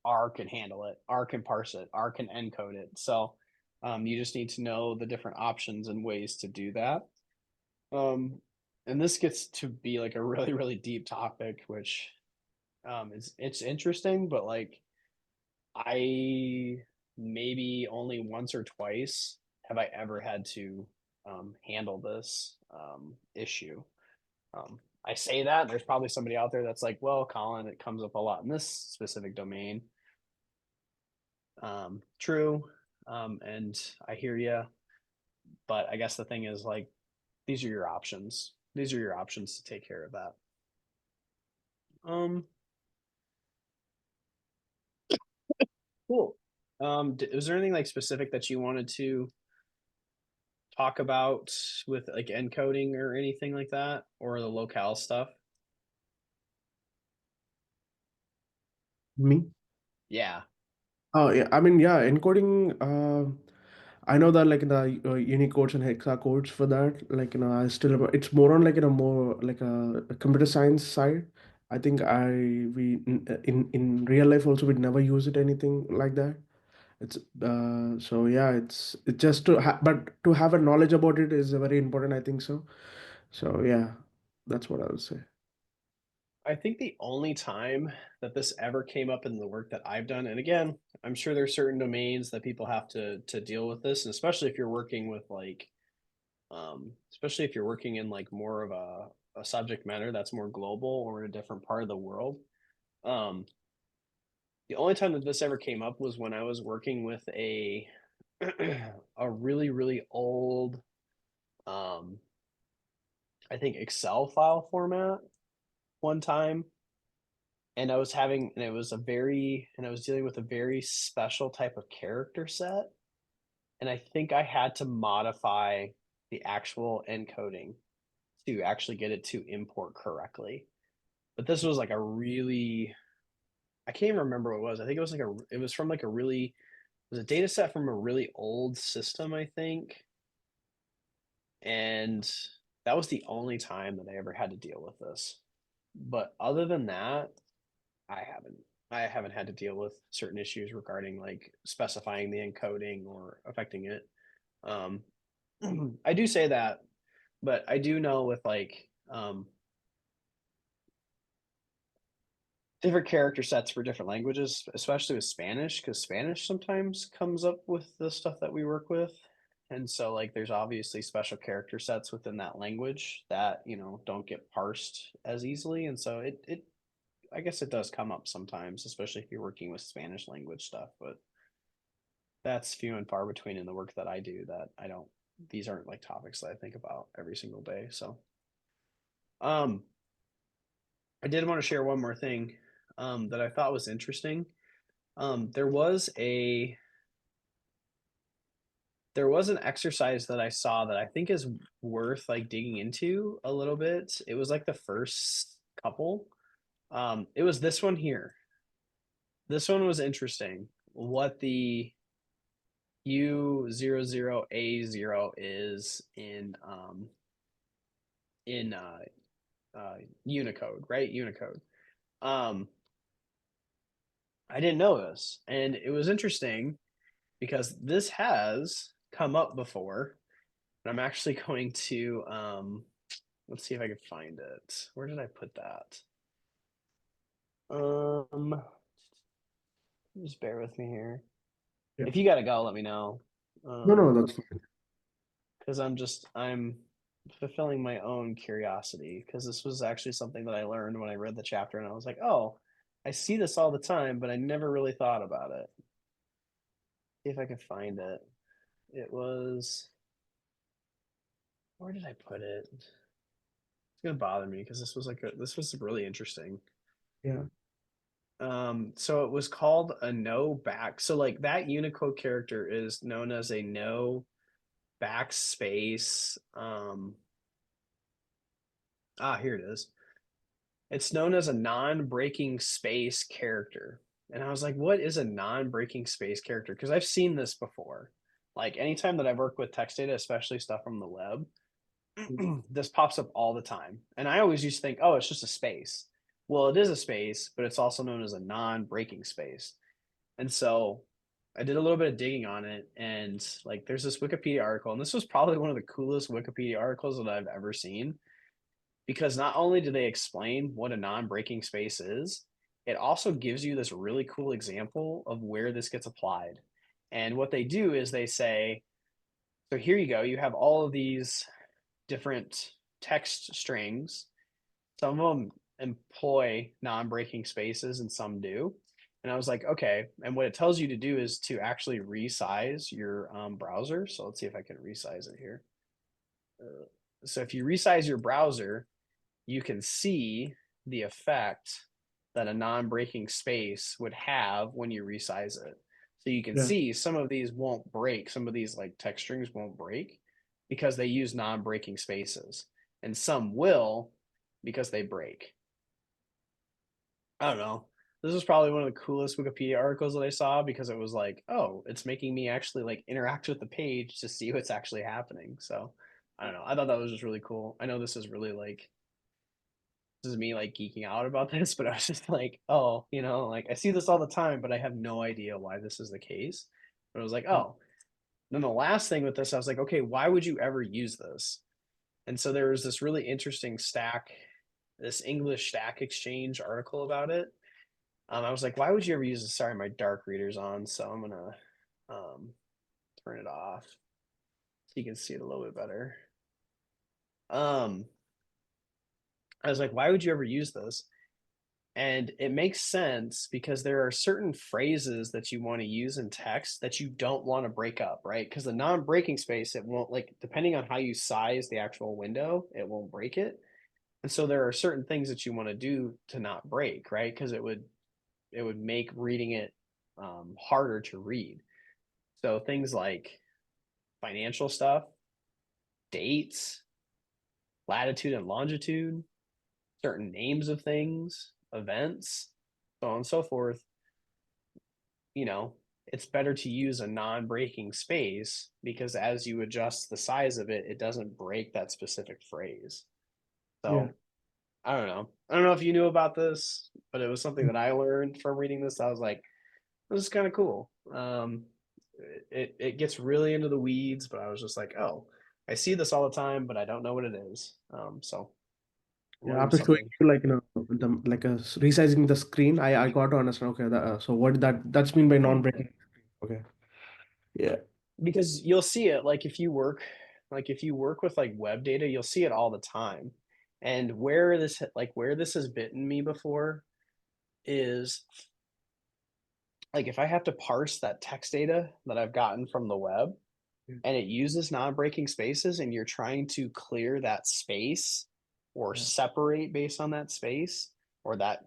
R can handle it, R can parse it, R can encode it. So you just need to know the different options and ways to do that. And this gets to be like a really, really deep topic, which it's interesting, but like I maybe only once or twice have I ever had to handle this issue. I say that there's probably somebody out there that's like, well, Collin, it comes up a lot in this specific domain. True. And I hear you, but I guess the thing is like, these are your options. These are your options to take care of that. Um, cool. Was there anything like specific that you wanted to talk about with like encoding or anything like that, or the locale stuff? Me? Yeah. Oh yeah, I mean yeah, encoding. I know that like the Unicodes and hexa codes for that. Like I still it's more on like more like a computer science side. I think we in real life also we never use it anything like that. It's so yeah, it's just but to have a knowledge about it is very important. I think so. So yeah, that's what I would say. I think the only time that this ever came up in the work that I've done, and again, I'm sure there's certain domains that people have to deal with this, and especially if you're working with like, especially if you're working in like more of a subject matter that's more global or in a different part of the world. Um, the only time that this ever came up was when I was working with a a really really old, um, I think Excel file format one time, and it was a very, and I was dealing with a very special type of character set. And I think I had to modify the actual encoding to actually get it to import correctly. But this was like a really, I can't even remember what it was. I think it was like it was from like a really, it was a data set from a really old system, I think. And that was the only time that I ever had to deal with this. But other than that, I haven't. I haven't had to deal with certain issues regarding like specifying the encoding or affecting it. Um, I do say that, but I do know with like different character sets for different languages, especially with Spanish, because Spanish sometimes comes up with the stuff that we work with. And so like there's obviously special character sets within that language that, don't get parsed as easily. And so it I guess it does come up sometimes, especially if you're working with Spanish language stuff, but that's few and far between in the work that I do that I don't, these aren't like topics that I think about every single day. So, um, I did want to share one more thing, that I thought was interesting. There was there was an exercise that I saw that I think is worth like digging into a little bit. It was like the first couple. It was this one here. This one was interesting. What the U00A0 is in Unicode, right? Unicode. Um, I didn't know this, and it was interesting because this has come up before. And I'm actually going to let's see if I can find it. Where did I put that? Um, just bear with me here. Yeah. If you gotta go, let me know. No, no, that's fine. Because I'm fulfilling my own curiosity, because this was actually something that I learned when I read the chapter, and I was like, oh, I see this all the time, but I never really thought about it. See if I can find it. It was, where did I put it? It's gonna bother me because this was really interesting. Yeah. So it was called a no back. So like that Unicode character is known as a no backspace. Here it is. It's known as a non-breaking space character. And I was like, what is a non-breaking space character? Because I've seen this before. Like anytime that I've worked with text data, especially stuff from the web, this pops up all the time. And I always used to think, oh, it's just a space. Well, it is a space, but it's also known as a non-breaking space. And so I did a little bit of digging on it, and like there's this Wikipedia article, and this was probably one of the coolest Wikipedia articles that I've ever seen, because not only do they explain what a non-breaking space is, it also gives you this really cool example of where this gets applied. And what they do is they say, so here you go, you have all of these different text strings. Some of them employ non-breaking spaces and some do. And I was like, okay. And what it tells you to do is to actually resize your browser. So let's see if I can resize it here. So if you resize your browser, you can see the effect that a non-breaking space would have when you resize it. So you can Yeah. see some of these won't break. Some of these like text strings won't break because they use non-breaking spaces, and some will because they break. I don't know. This was probably one of the coolest Wikipedia articles that I saw, because it was like, oh, it's making me actually like interact with the page to see what's actually happening. So I don't know. I thought that was just really cool. I know this is really like, this is me like geeking out about this, but I was just like, oh, like I see this all the time, but I have no idea why this is the case. But I was like, Yeah. oh. Then the last thing with this, I was like, okay, why would you ever use this? And so there was this really interesting this English Stack Exchange article about it. I was like, why would you ever use this? Sorry, my dark reader's on, so I'm gonna um, turn it off so you can see it a little bit better. Um, I was like, why would you ever use this? And it makes sense because there are certain phrases that you want to use in text that you don't want to break up, right? Because the non-breaking space, it won't, like, depending on how you size the actual window, it won't break it. And so there are certain things that you want to do to not break, right? Because it would make reading it harder to read. So things like financial stuff, dates, latitude and longitude, certain names of things, events, so on and so forth. It's better to use a non-breaking space, because as you adjust the size of it, it doesn't break that specific phrase. Yeah. So I don't know. I don't know if you knew about this, but it was something that I learned from reading this. I was like, this is kind of cool. It gets really into the weeds, but I was just like, oh, I see this all the time, but I don't know what it is. So Yeah, learned after showing something. you like resizing the screen, I got to understand. Okay, so what that's mean by non-breaking. Okay. Yeah. Because you'll see it, like if you work with like web data, you'll see it all the time. And where this has bitten me before is, like, if I have to parse that text data that I've gotten from the web, Yeah. and it uses non-breaking spaces, and you're trying to clear that space or Yeah. separate based on that space, or that,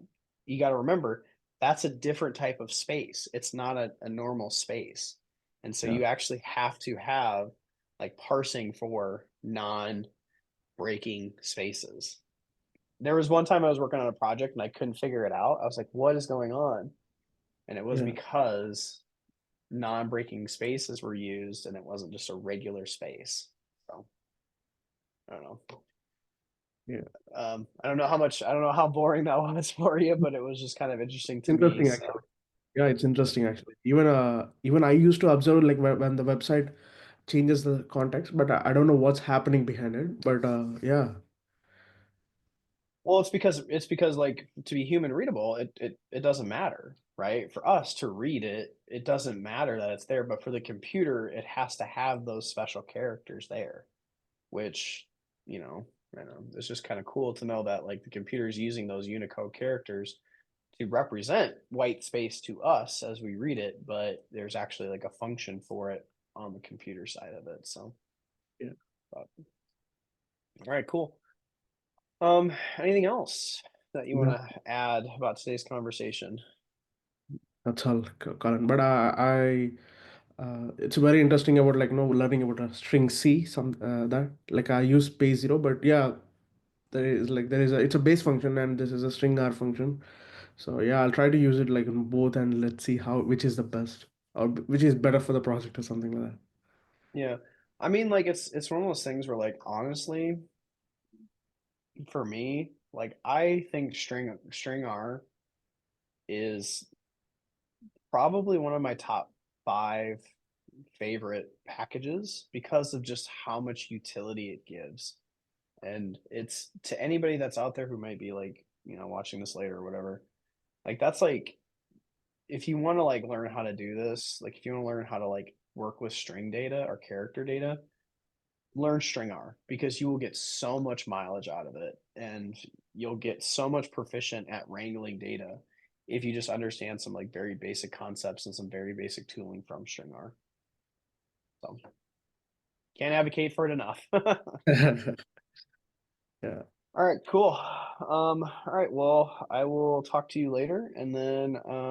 you got to remember, that's a different type of space. It's not a normal space. And so Yeah. you actually have to have like parsing for non-breaking spaces. There was one time I was working on a project and I couldn't figure it out. I was like, what is going on? And it was Yeah. because non-breaking spaces were used, and it wasn't just a regular space. So I don't know. Yeah. I don't know how boring that was for you, but it was just kind of interesting to me. Interesting So actually. Yeah, it's interesting actually. Even I used to observe like when the website changes the context, but I don't know what's happening behind it. But yeah. well, it's because like, to be human readable, it doesn't matter, right? For us to read it, it doesn't matter that it's there, but for the computer, it has to have those special characters there, which I know, it's just kind of cool to know that like the computer is using those Unicode characters to represent white space to us as we read it, but there's actually like a function for it on the computer side of it. So, Yeah. but, all right, cool. Anything else that you want No, to add about today's conversation? that's all, Colin. But it's very interesting about like learning about a string C. That like I use base zero, but yeah, it's a base function and this is a string R function. So yeah, I'll try to use it like in both and let's see which is the best or which is better for the project or something like that. Yeah. I mean, like it's one of those things where like honestly, for me, like I think string R is probably one of my top 5 favorite packages because of just how much utility it gives. And it's to anybody that's out there who might be like, watching this later or whatever. Like that's like if you want to like learn how to do this, like if you want to learn how to like work with string data or character data, learn string R because you will get so much mileage out of it and you'll get so much proficient at wrangling data if you just understand some like very basic concepts and some very basic tooling from string R. So can't advocate for it enough. Yeah. All right, cool. All right, well, I will talk to you later and then